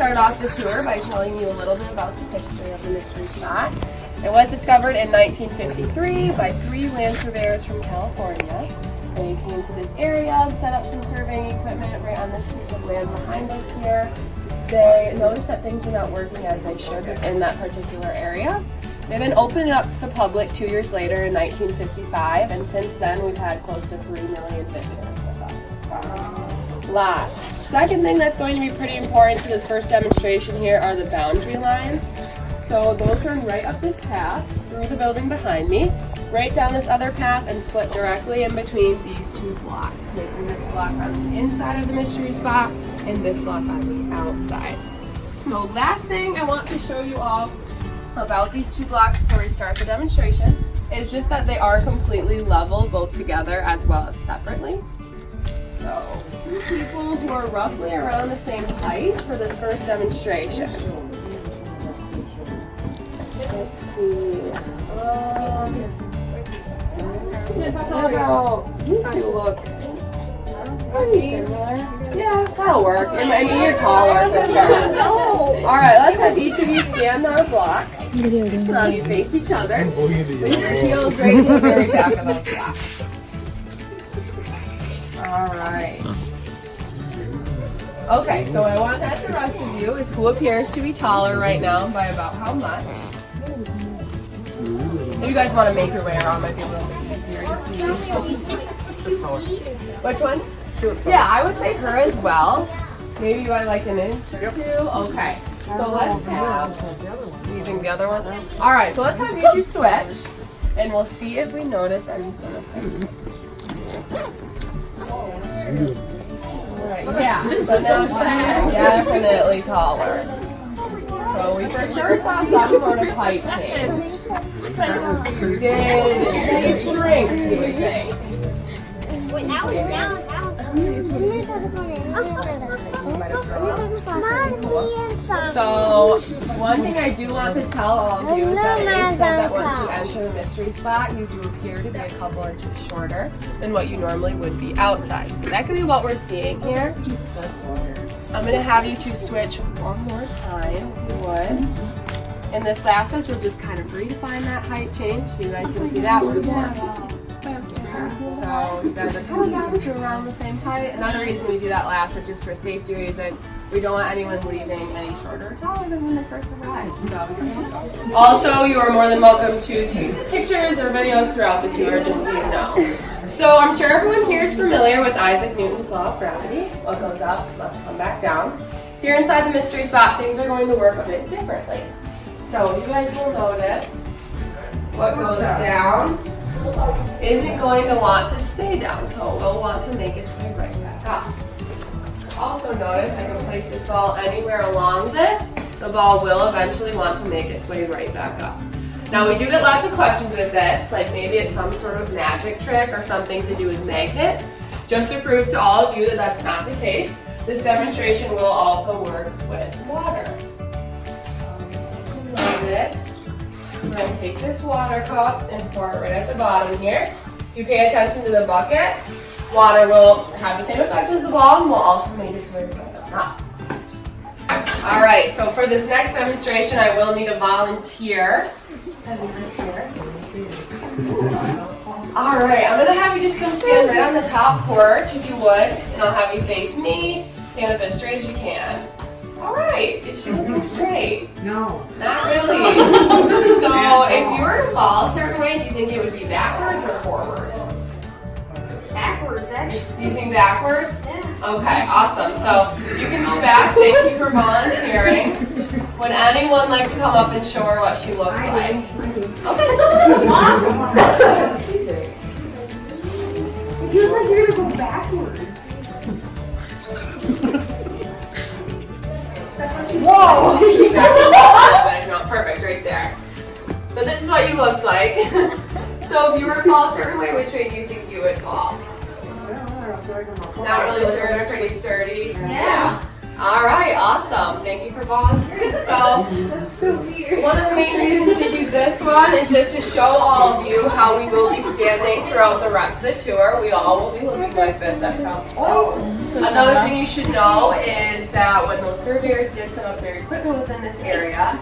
start off the tour by telling you a little bit about the history of the mystery spot. It was discovered in 1953 by 3 land surveyors from California. They came to this area and set up some surveying equipment right on this piece of land behind us here. They noticed that things were not working as they should in that particular area. They then opened it up to the public 2 years later in 1955, and since then we've had close to 3 million visitors with us. Lots. Second thing that's going to be pretty important to this first demonstration here are the boundary lines. So those run right up this path, through the building behind me, right down this other path, and split directly in between these 2 blocks, making this block on the inside of the mystery spot and this block on the outside. So last thing I want to show you all about these 2 blocks before we start the demonstration is just that they are completely level, both together as well as separately. So 2 people who are roughly around the same height for this first demonstration. Let's see. You 2 look pretty similar. Yeah, that'll work. I mean, you're taller for sure. Alright, let's have each of you stand on a block. You face each other with your heels right to the very back of those blocks. Alright. Okay, so what I want to ask the rest of you is who appears to be taller right now by about how much? If you guys want to make your way around, might be a little bit easier to see. 2 feet. Which one? Yeah, I would say her as well. Maybe by like an inch or 2. Okay. So let's have. You think the other one? All right. So let's have you 2 switch, and we'll see if we notice any sort of thing. All right. Yeah. So now she's definitely taller. So we for sure saw some sort of height change. Did she shrink, do you think? Wait, now it's down. So, one thing I do want to tell all of you is that it is said that once you enter the mystery spot, you do appear to be a couple inches shorter than what you normally would be outside. So that could be what we're seeing here. I'm going to have you 2 switch one more time, if you would. In this last switch, we'll just kind of redefine that height change so you guys can see that one's more. So you guys are coming down to around the same height. Another reason we do that last switch is for safety reasons. We don't want anyone leaving any shorter or taller than when they first arrived. So, also, you are more than welcome to take pictures or videos throughout the tour, just so you know. So I'm sure everyone here is familiar with Isaac Newton's law of gravity. What goes up must come back down. Here inside the mystery spot, things are going to work a bit differently. So you guys will notice what goes down isn't going to want to stay down, so it will want to make its way right back up. Also notice I can place this ball anywhere along this. The ball will eventually want to make its way right back up. Now we do get lots of questions with this, like maybe it's some sort of magic trick or something to do with magnets. Just to prove to all of you that that's not the case, this demonstration will also work with water. So notice, we're going to take this water cup and pour it right at the bottom here. If you pay attention to the bucket, water will have the same effect as the ball and will also make its way right up top. Alright, so for this next demonstration, I will need a volunteer. Let's have you right here. Alright, I'm going to have you just come stand right on the top porch, if you would, and I'll have you face me. Stand up as straight as you can. Alright, is she looking straight? No. Not really. So, if you were to fall a certain way, do you think it would be backwards or forward? Backwards, actually. You think backwards? Yeah. Okay, awesome. So you can go back. Thank you for volunteering. Would anyone like to come up and show her what she looked like? Okay. It feels like you're gonna go backwards. Whoa! Perfect, right there. So this is what you looked like. So if you were to fall a certain way, which way do you think you would fall? Not really sure. It's pretty sturdy. Yeah. All right, awesome. Thank you for volunteering. So, That's so weird. one of the main reasons we do this one is just to show all of you how we will be standing throughout the rest of the tour. We all will be looking like this at some point. Another thing you should know is that when those surveyors did set up their equipment within this area,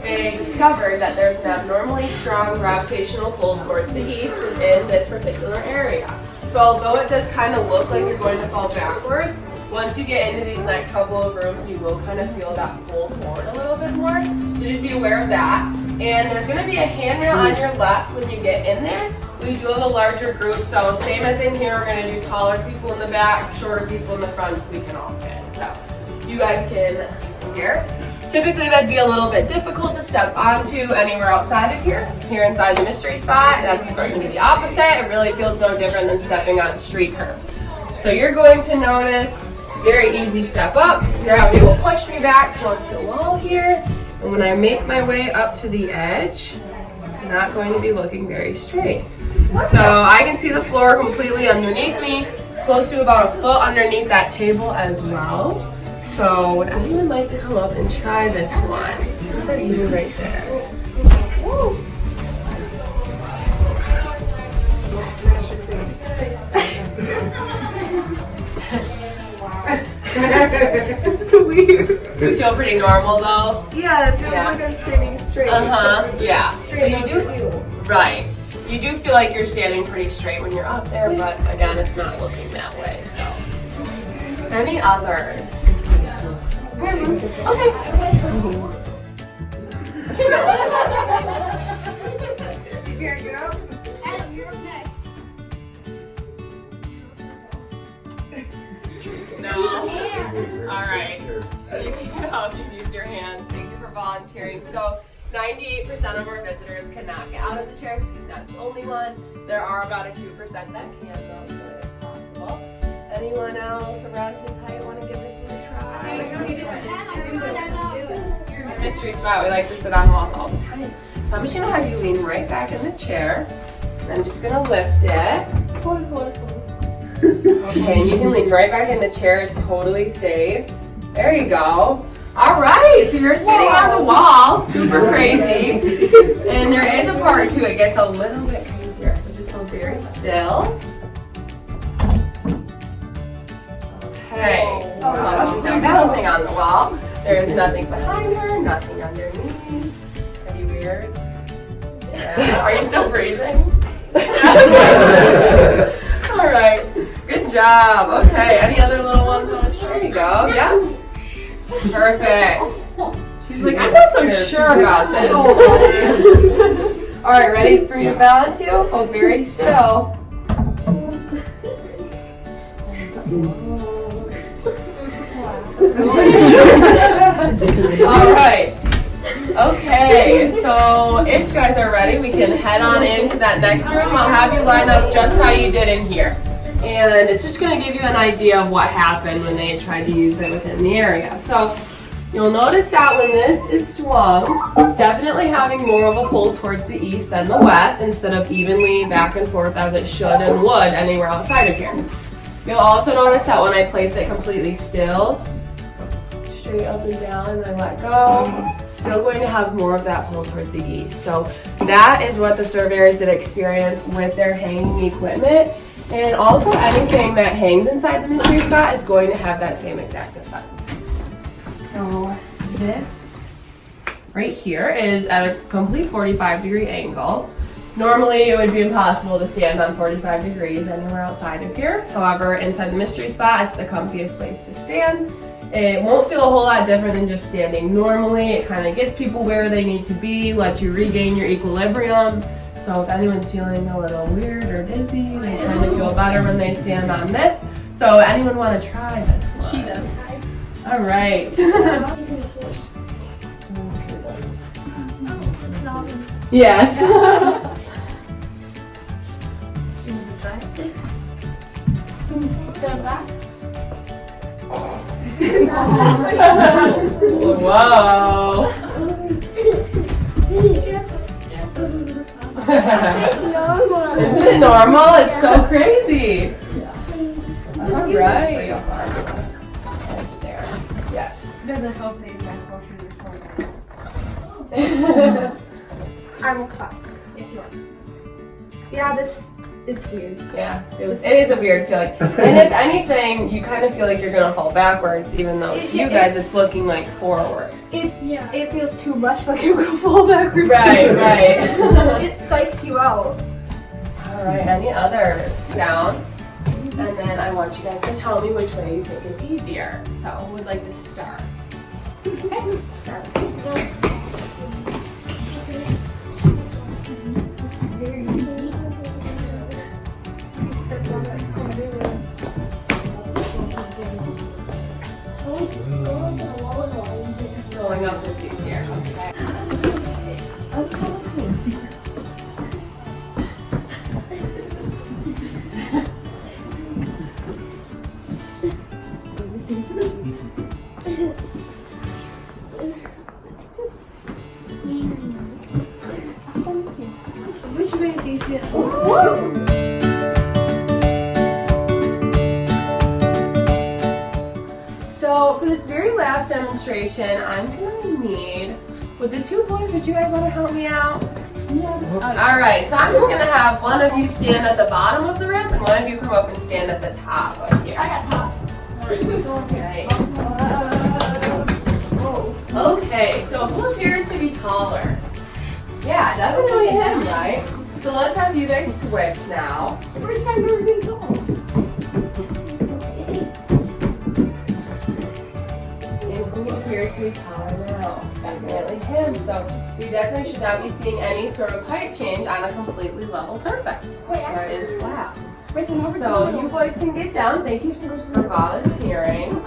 they discovered that there's an abnormally strong gravitational pull towards the east within this particular area. So although it does kind of look like you're going to fall backwards, once you get into these next couple of rooms, you will kind of feel that pull forward a little bit more. So just be aware of that. And there's going to be a handrail on your left when you get in there. We do have a larger group, so same as in here, we're going to do taller people in the back, shorter people in the front, so we can all fit. So you guys can here. Typically that'd be a little bit difficult to step onto anywhere outside of here. Here inside the mystery spot, that's going to be the opposite. It really feels no different than stepping on a street curb. So you're going to notice, very easy step up. Gravity will push me back towards the wall here. And when I make my way up to the edge, I'm not going to be looking very straight. So I can see the floor completely underneath me, close to about a foot underneath that table as well. So would anyone like to come up and try this one? Is that you right there? Woo. It's weird. You feel pretty normal though? Yeah, it feels like I'm standing straight. Yeah. So you do, right. You do feel like you're standing pretty straight when you're up there, but again, it's not looking that way, so. Any others? Okay. You can't get up? Adam, you're up next. No. All right. You can help. You use your hands. Thank you for volunteering. So 98% of our visitors cannot get out of the chair, so he's not the only one. There are about a 2% that can, though, so it is possible. Anyone else around his height want to give this one a try? The mystery spot, we like to sit on walls all the time. So I'm just going to have you lean right back in the chair. And I'm just going to lift it. Hold it. Okay, and you can lean right back in the chair. It's totally safe. There you go. All right, so you're sitting on the wall. Super crazy. And there is a part to it. It gets a little bit crazier. So just hold very still. Okay, so she's now balancing on the wall. There is nothing behind her, nothing underneath. Pretty weird. Yeah. Are you still breathing? All right, good job. Okay, any other little ones? There you go. Yeah. Perfect. She's like, I'm not so sure about this. All right, ready for me to balance you? Hold very still. All right. Okay, so if you guys are ready, we can head on into that next room. I'll have you line up just how you did in here. And it's just going to give you an idea of what happened when they tried to use it within the area. So you'll notice that when this is swung, it's definitely having more of a pull towards the east than the west instead of evenly back and forth as it should and would anywhere outside of here. You'll also notice that when I place it completely still, straight up and down, and I let go, it's still going to have more of that pull towards the east. So that is what the surveyors did experience with their hanging equipment. And also anything that hangs inside the mystery spot is going to have that same exact effect. So this right here is at a complete 45-degree angle. Normally it would be impossible to stand on 45 degrees anywhere outside of here. However, inside the mystery spot, it's the comfiest place to stand. It won't feel a whole lot different than just standing normally. It kind of gets people where they need to be, lets you regain your equilibrium. So if anyone's feeling a little weird or dizzy, they kind of feel better when they stand on this. So anyone want to try this one? She does. All right. Yes. Whoa. Isn't it normal? It's so crazy. All right. There. Yeah. doesn't help that you guys go through your phone. I will class. It's yours. Yeah, it's weird. Yeah, it is a weird feeling. And if anything, you kind of feel like you're gonna fall backwards, even though to you guys it's looking like forward. It feels too much like I'm gonna fall backwards. Right. It psychs you out. All right, any others? Down. And then I want you guys to tell me which way you think is easier. So who would like to start? Okay, start. Going up is easier. Which way is easier? So for this very last demonstration, I'm gonna need, with the two boys, would you guys want to help me out? All right, so I'm just gonna have one of you stand at the bottom of the ramp and one of you come up and stand at the top up here. I got top. Okay. Okay, so who appears to be taller? Yeah, definitely him, right? So let's have you guys switch now. First time ever being tall. And who appears to be taller now? Definitely him. So we definitely should not be seeing any sort of height change on a completely level surface. Wait, So it is flat. Where's the number? So you boys can get down. Thank you so much for volunteering.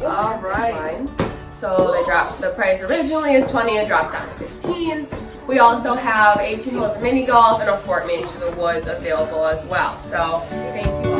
All right. So they dropped, the price originally is $20, it drops down to $15. We also have 18 holes of mini golf and a Fort Maine to the Woods available as well. So thank you